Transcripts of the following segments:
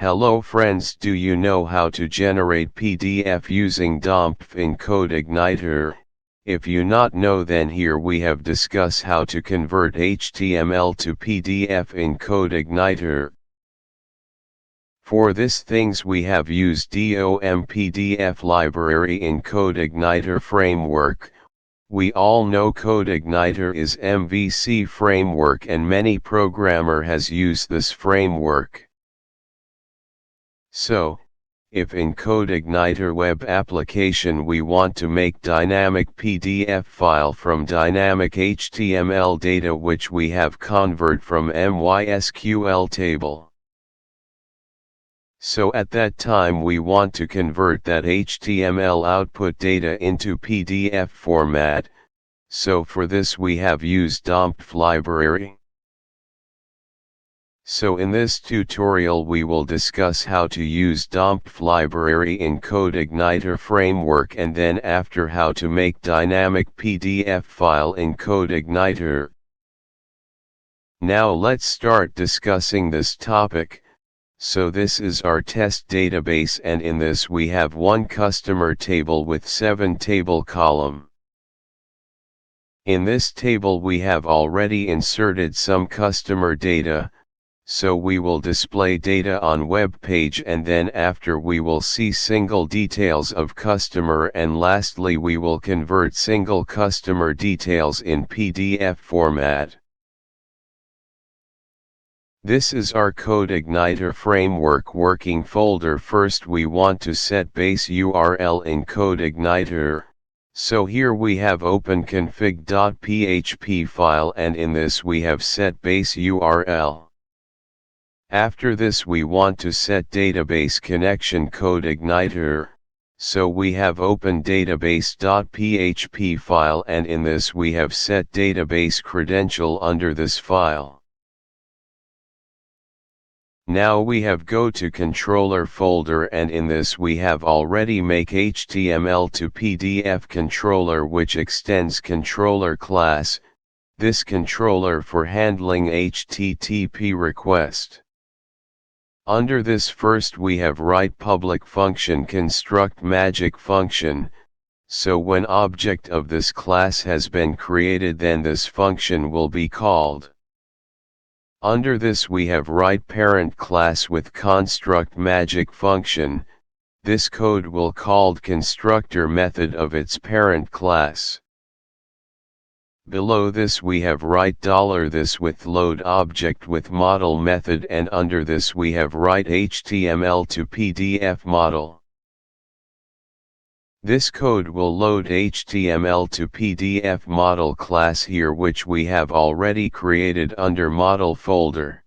Hello friends, do you know how to generate PDF using Dompdf in Codeigniter? If you not know, then here we have discuss how to convert HTML to PDF in Codeigniter. For this things we have used Dompdf Library in Codeigniter framework. We all know Codeigniter is MVC framework and many programmer has used this framework. So, if in Codeigniter web application we want to make dynamic PDF file from dynamic HTML data which we have convert from MySQL table. So at that time we want to convert that HTML output data into PDF format, so for this we have used Dompdf Library. So in this tutorial we will discuss how to use Dompdf Library in Codeigniter framework and then after how to make dynamic PDF file in Codeigniter. Now let's start discussing this topic. So this is our test database and in this we have one customer table with 7 table column. In this table we have already inserted some customer data. So we will display data on web page and then after we will see single details of customer and lastly we will convert single customer details in PDF format. This is our Codeigniter framework working folder. First we want to set base URL in Codeigniter. So here we have open config.php file and in this we have set base URL. After this we want to set database connection Codeigniter, so we have open database.php file and in this we have set database credential under this file. Now we have go to controller folder and in this we have already make HTML to PDF controller which extends controller class, this controller for handling HTTP request. Under this first we have write public function construct magic function, so when object of this class has been created then this function will be called. Under this we have write parent class with construct magic function, this code will called constructor method of its parent class. Below this we have write $this with load object with model method and under this we have write HTML to PDF model. This code will load HTML to PDF model class here which we have already created under model folder.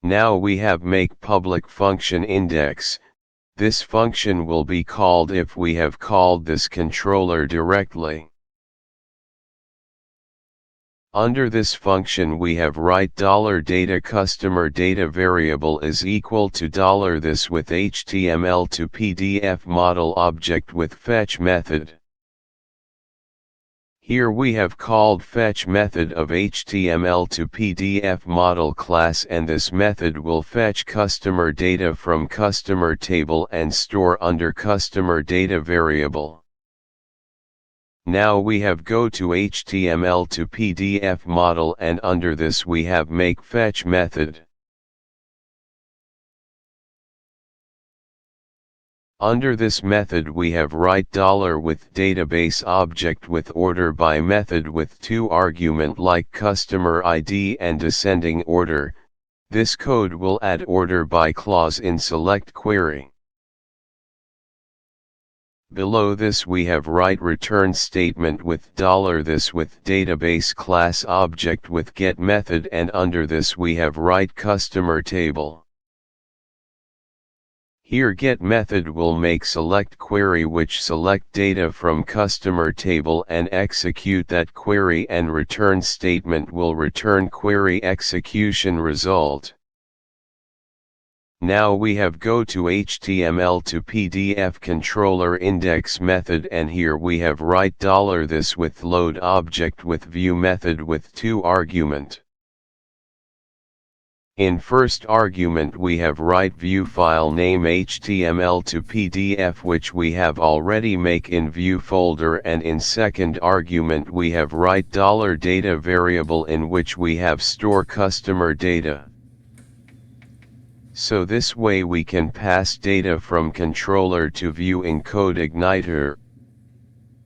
Now we have make public function index. This function will be called if we have called this controller directly. Under this function we have write $data customer data variable is equal to $this with HTML to PDF model object with fetch method. Here we have called fetch method of HTML to PDF model class and this method will fetch customer data from customer table and store under customer data variable. Now we have go to HTML to PDF model and under this we have make fetch method. Under this method we have write $with database object with order by method with 2 argument like customer ID and descending order. This code will add order by clause in select query. Below this we have write return statement with $this with database class object with get method and under this we have write customer table. Here get method will make select query which select data from customer table and execute that query and return statement will return query execution result. Now we have go to HTML to PDF controller index method and here we have write $this with load object with view method with 2 argument. In first argument we have write view file name HTML to PDF, which we have already make in view folder, and in second argument we have write $data variable in which we have store customer data. So this way we can pass data from controller to view in Codeigniter.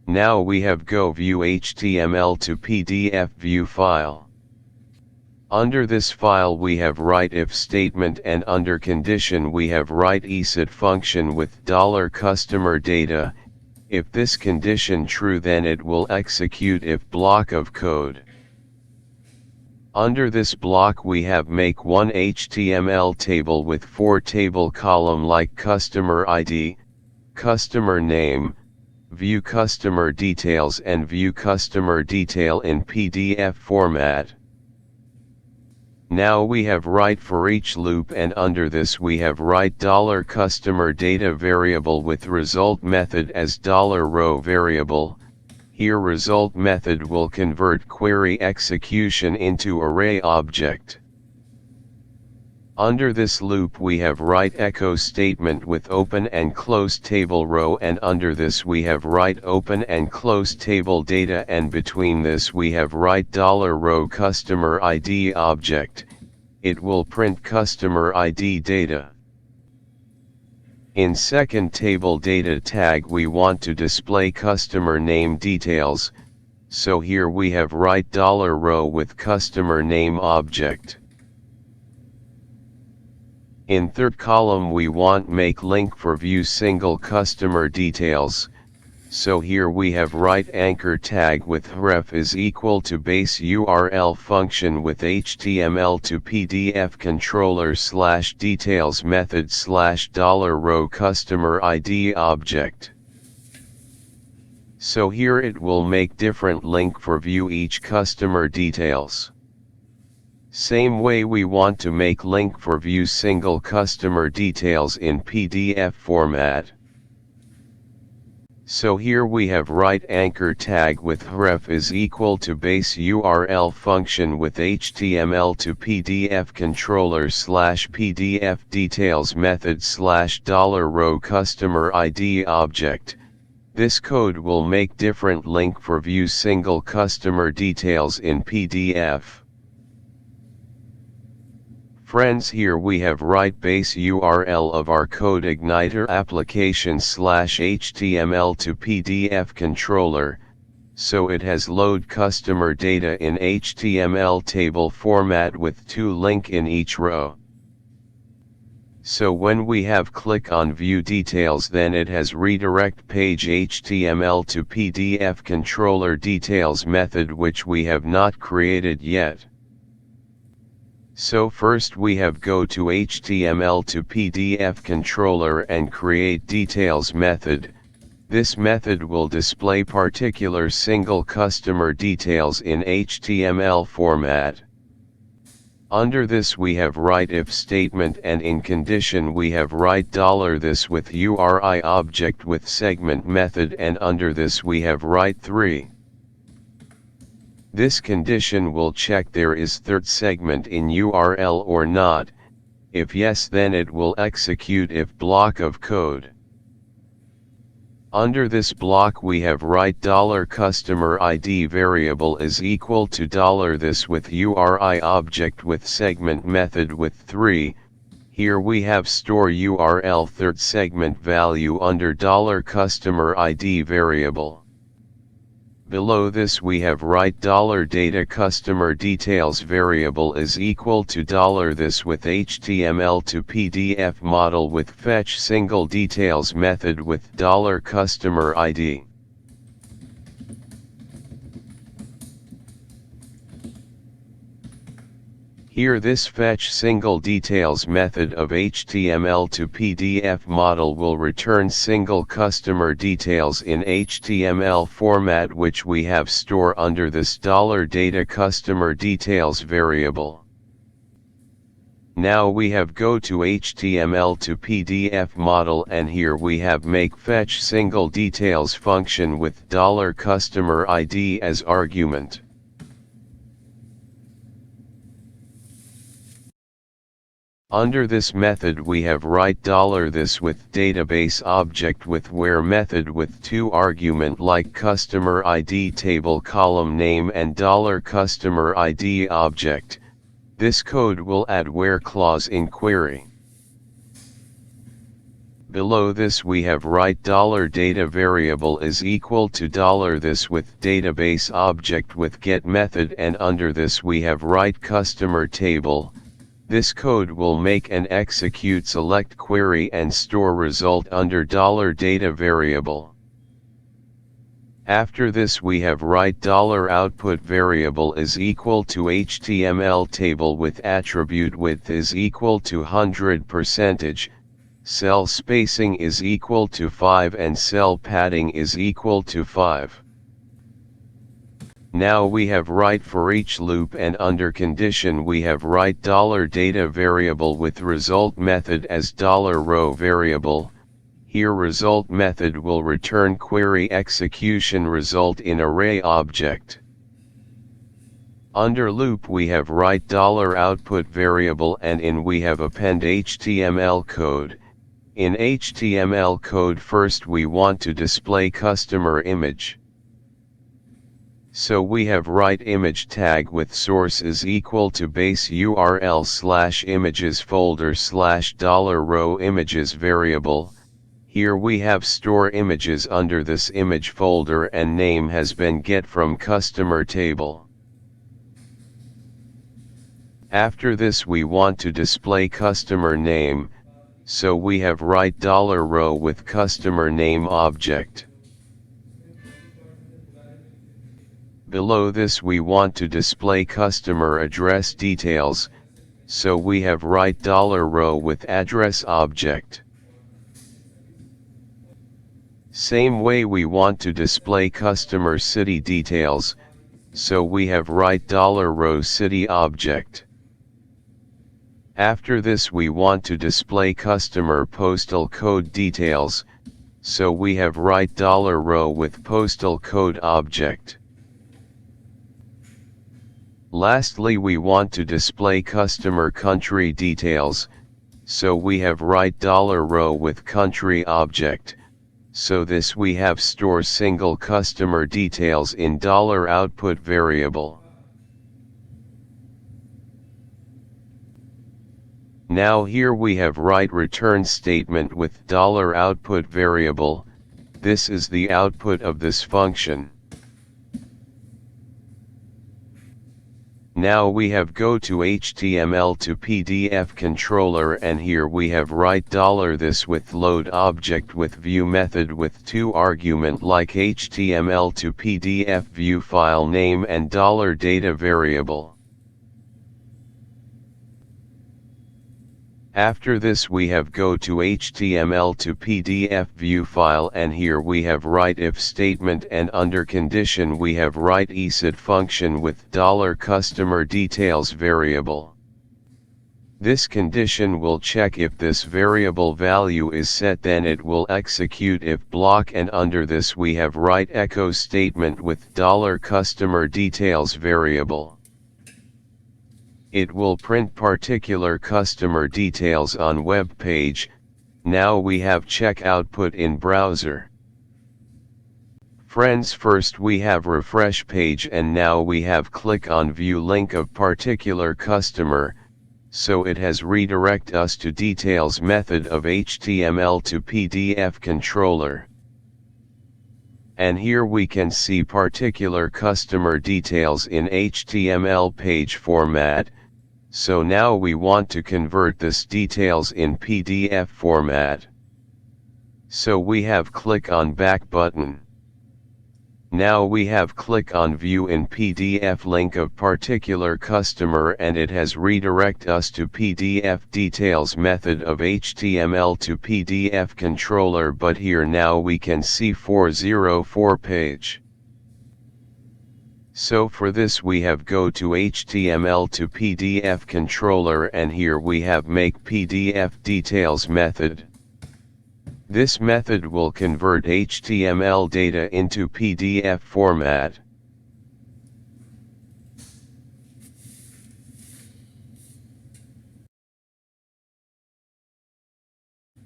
Now we have go view HTML to PDF view file. Under this file we have write if statement, and under condition we have write eset function with $customer data. If this condition true, then it will execute if block of code. Under this block we have make one HTML table with 4 table column like customer ID, customer name, view customer details, and view customer detail in PDF format. Now we have write for each loop, and under this we have write $customer data variable with result method as $row variable. Here result method will convert query execution into array object. Under this loop we have write echo statement with open and close table row, and under this we have write open and close table data, and between this we have write $row customer ID object. It will print customer ID data. In second table data tag we want to display customer name details, so here we have write $row with customer name object. In third column we want make link for view single customer details, so here we have write anchor tag with href is equal to base URL function with HTML to PDF controller / details method / $row customer ID object. So here it will make different link for view each customer details. Same way we want to make link for view single customer details in PDF format. So here we have write anchor tag with href is equal to base URL function with HTML to PDF controller / PDF details method / $row customer ID object. This code will make different link for view single customer details in PDF. Friends, here we have write base URL of our Codeigniter application / HTML to PDF controller, so it has load customer data in HTML table format with 2 link in each row. So when we have click on view details, then it has redirect page HTML to PDF controller details method, which we have not created yet. So first we have go to HTML to PDF controller and create details method. This method will display particular single customer details in HTML format. Under this we have write if statement, and in condition we have write $this with URI object with segment method, and under this we have write 3. This condition will check there is third segment in URL or not. If yes, then it will execute if block of code. Under this block we have write $customer ID variable is equal to $this with URI object with segment method with 3. Here we have store URL third segment value under $customer ID variable. Below this we have write $data customer details variable is equal to $this with HTML to PDF model with fetch single details method with $customer ID. Here this fetch single details method of HTML to PDF model will return single customer details in HTML format, which we have store under this $data customer details variable. Now we have go to HTML to PDF model, and here we have make fetch single details function with $customer ID as argument. Under this method we have write $this with database object with where method with two argument like customer ID table column name and $customer ID object. This code will add where clause in query. Below this we have write $data variable is equal to $this with database object with get method, and under this we have write customer table. This code will make and execute select query and store result under $data variable. After this we have write $output variable is equal to HTML table with attribute width is equal to 100%, cell spacing is equal to 5 and cell padding is equal to 5. Now we have write for each loop, and under condition we have write $data variable with result method as $row variable. Here result method will return query execution result in array object. Under loop we have write $output variable, and in we have append HTML code. In HTML code first we want to display customer image. So we have write image tag with source is equal to base URL / images folder / $row images variable. Here we have store images under this image folder, and name has been get from customer table. After this we want to display customer name, so we have write $row with customer name object. Below this we want to display customer address details, so we have write $row with address object. Same way we want to display customer city details, so we have write $row city object. After this we want to display customer postal code details, so we have write $row with postal code object. Lastly we want to display customer country details, so we have write $row with country object. So this we have store single customer details in $output variable. Now here we have write return statement with $output variable. This is the output of this function. Now we have go to HTML to PDF controller, and here we have write $this with load object with view method with two argument like HTML to PDF view file name and $data variable. After this we have go to HTML to PDF view file, and here we have write if statement, and under condition we have write ESET function with $customer details variable. This condition will check if this variable value is set, then it will execute if block, and under this we have write echo statement with $customer details variable. It will print particular customer details on web page. Now we have check output in browser. Friends, first we have refresh page, and now we have click on view link of particular customer, so it has redirect us to details method of HTML to PDF controller. And here we can see particular customer details in HTML page format. So now we want to convert this details in PDF format. So we have click on back button. Now we have click on view in PDF link of particular customer, and it has redirect us to PDF details method of HTML to PDF controller, but here now we can see 404 page. So for this we have go to HTML to PDF controller, and here we have make PDF details method. This method will convert HTML data into PDF format.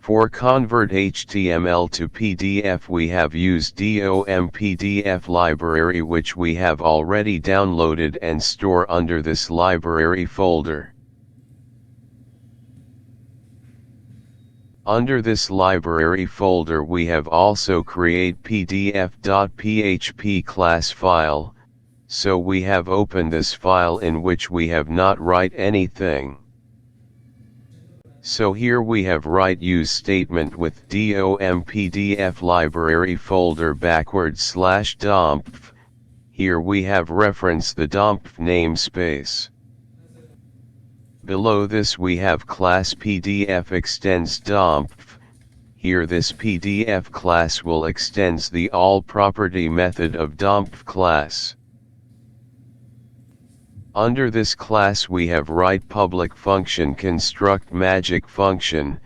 For convert HTML to PDF we have used Dompdf Library, which we have already downloaded and store under this library folder. Under this library folder we have also create pdf.php class file, so we have opened this file in which we have not write anything. So here we have write use statement with Dompdf library folder /dompdf. Here we have reference the dompdf namespace. Below this we have class PDF extends dompdf. Here this PDF class will extends the all property method of dompdf class. Under this class we have write public function construct magic function,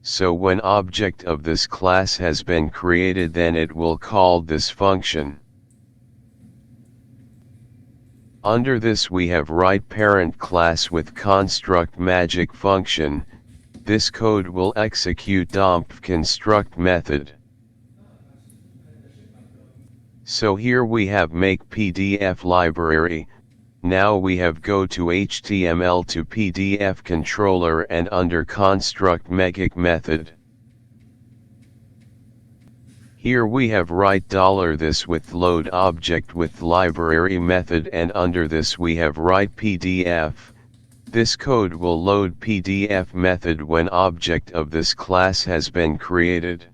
so when object of this class has been created then it will call this function. Under this we have write parent class with construct magic function. This code will execute dompdf construct method. So here we have make PDF library. Now we have go to HTML to PDF controller and under construct magic method. Here we have write $this with load object with library method, and under this we have write PDF. This code will load PDF method when object of this class has been created.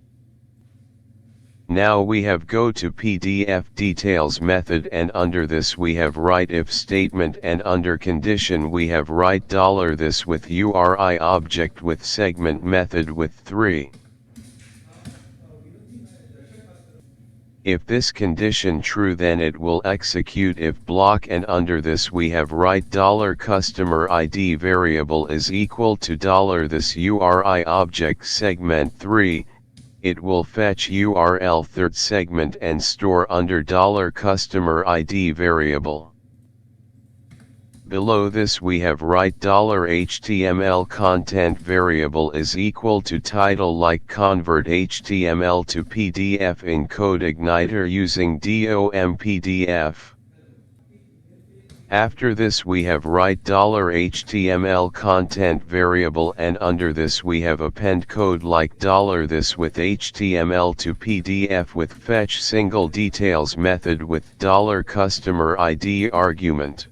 Now we have go to PDF details method, and under this we have write if statement, and under condition we have write $this with URI object with segment method with 3. If this condition true then it will execute if block, and under this we have write $customer ID variable is equal to $this URI object segment 3. It will fetch URL third segment and store under $customer ID variable. Below this we have write $HTML content variable is equal to title, like convert HTML to PDF in Codeigniter using Dompdf. After this we have write $HTML content variable, and under this we have append code like $this with HTML to PDF with fetch single details method with $customer ID argument.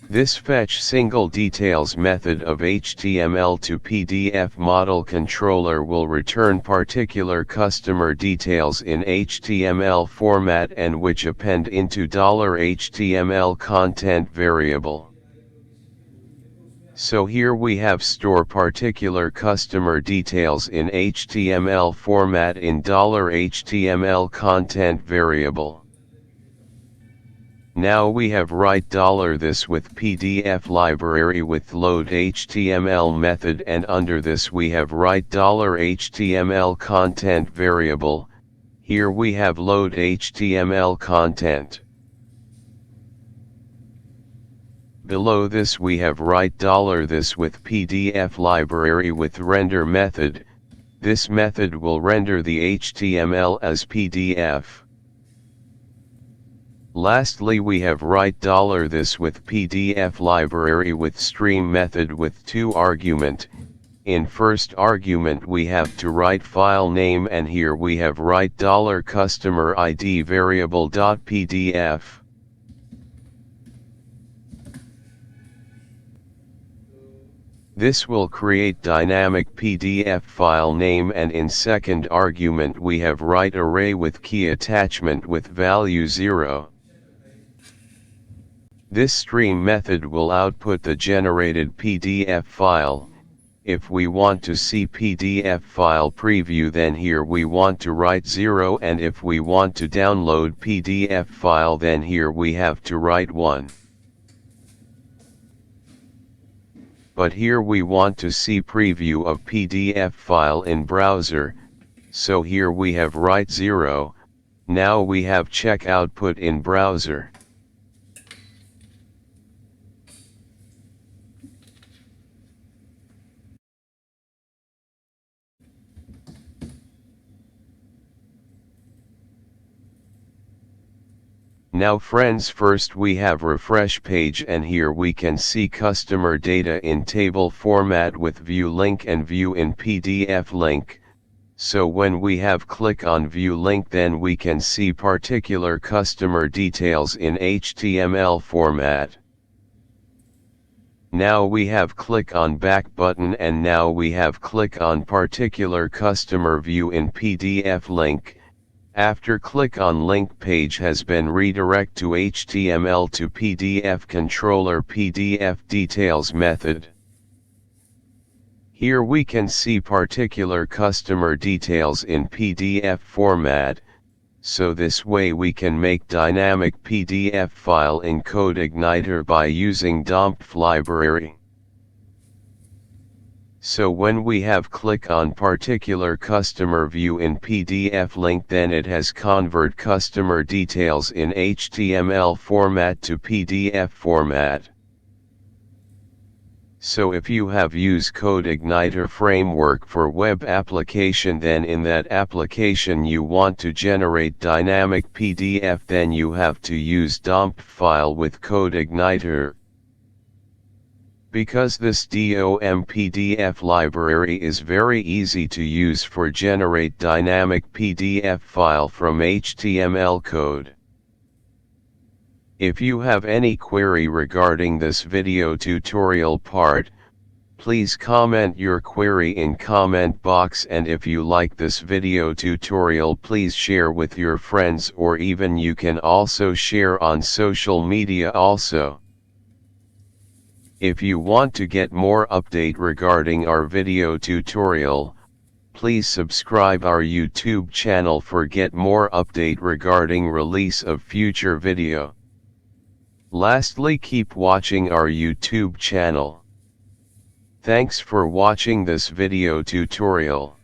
This fetch single details method of HTML to PDF model controller will return particular customer details in HTML format and which append into $HTML content variable. So here we have store particular customer details in HTML format in $HTML content variable. Now we have write $this with PDF library with load HTML method, and under this we have write $HTML content variable. Here we have load HTML content. Below this we have write $this with PDF library with render method. This method will render the HTML as PDF. Lastly we have write $this with PDF library with stream method with 2 argument. In first argument we have to write file name, and here we have write $customer ID variable.pdf. This will create dynamic PDF file name, and in second argument we have write array with key attachment with value 0. This stream method will output the generated PDF file. If we want to see PDF file preview then here we want to write 0, and if we want to download PDF file then here we have to write 1. But here we want to see preview of PDF file in browser, so here we have write 0. Now we have check output in browser. Now friends, first we have refresh page, and here we can see customer data in table format with view link and view in PDF link. So when we have click on view link, then we can see particular customer details in HTML format. Now we have click on back button, and now we have click on particular customer view in PDF link. After click on link, page has been redirect to HTML to PDF controller PDF details method. Here we can see particular customer details in PDF format, so this way we can make dynamic PDF file in Codeigniter by using Dompdf Library. So when we have click on particular customer view in PDF link, then it has convert customer details in HTML format to PDF format. So if you have used Codeigniter framework for web application, then in that application you want to generate dynamic PDF, then you have to use Dompdf file with Codeigniter. Because this Dompdf library is very easy to use for generate dynamic PDF file from HTML code. If you have any query regarding this video tutorial part, please comment your query in comment box, and if you like this video tutorial, please share with your friends, or even you can also share on social media also. If you want to get more update regarding our video tutorial, please subscribe our YouTube channel for get more update regarding release of future video. Lastly, keep watching our YouTube channel. Thanks for watching this video tutorial.